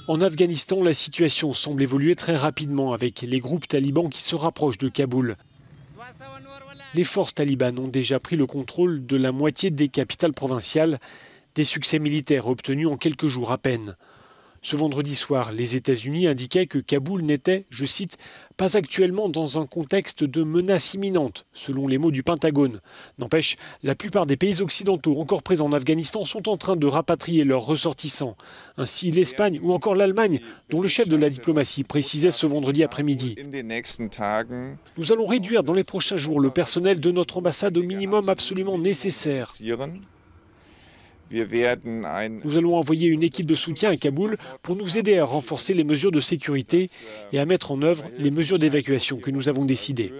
En Afghanistan, la situation semble évoluer très rapidement avec les groupes talibans qui se rapprochent de Kaboul. Les forces talibanes ont déjà pris le contrôle de la moitié des capitales provinciales, des succès militaires obtenus en quelques jours à peine. Ce vendredi soir, les États-Unis indiquaient que Kaboul n'était, je cite, « pas actuellement dans un contexte de menace imminente », selon les mots du Pentagone. N'empêche, la plupart des pays occidentaux encore présents en Afghanistan sont en train de rapatrier leurs ressortissants. Ainsi, l'Espagne ou encore l'Allemagne, dont le chef de la diplomatie précisait ce vendredi après-midi. Nous allons réduire dans les prochains jours le personnel de notre ambassade au minimum absolument nécessaire. Nous allons envoyer une équipe de soutien à Kaboul pour nous aider à renforcer les mesures de sécurité et à mettre en œuvre les mesures d'évacuation que nous avons décidées.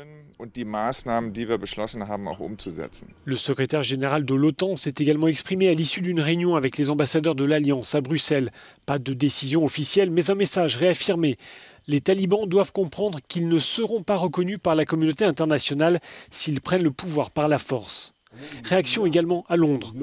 Le secrétaire général de l'OTAN s'est également exprimé à l'issue d'une réunion avec les ambassadeurs de l'Alliance à Bruxelles. Pas de décision officielle, mais un message réaffirmé. Les talibans doivent comprendre qu'ils ne seront pas reconnus par la communauté internationale s'ils prennent le pouvoir par la force. Réaction également à Londres.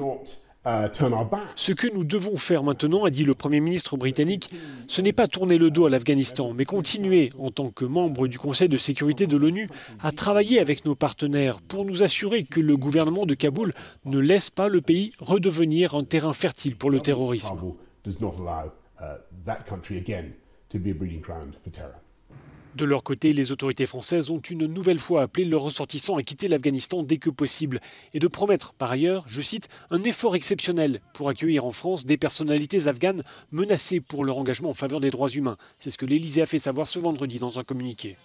Ce que nous devons faire maintenant, a dit le Premier ministre britannique, ce n'est pas tourner le dos à l'Afghanistan, mais continuer, en tant que membre du Conseil de sécurité de l'ONU, à travailler avec nos partenaires pour nous assurer que le gouvernement de Kaboul ne laisse pas le pays redevenir un terrain fertile pour le terrorisme. De leur côté, les autorités françaises ont une nouvelle fois appelé leurs ressortissants à quitter l'Afghanistan dès que possible et de promettre par ailleurs, je cite, un effort exceptionnel pour accueillir en France des personnalités afghanes menacées pour leur engagement en faveur des droits humains. C'est ce que l'Élysée a fait savoir ce vendredi dans un communiqué.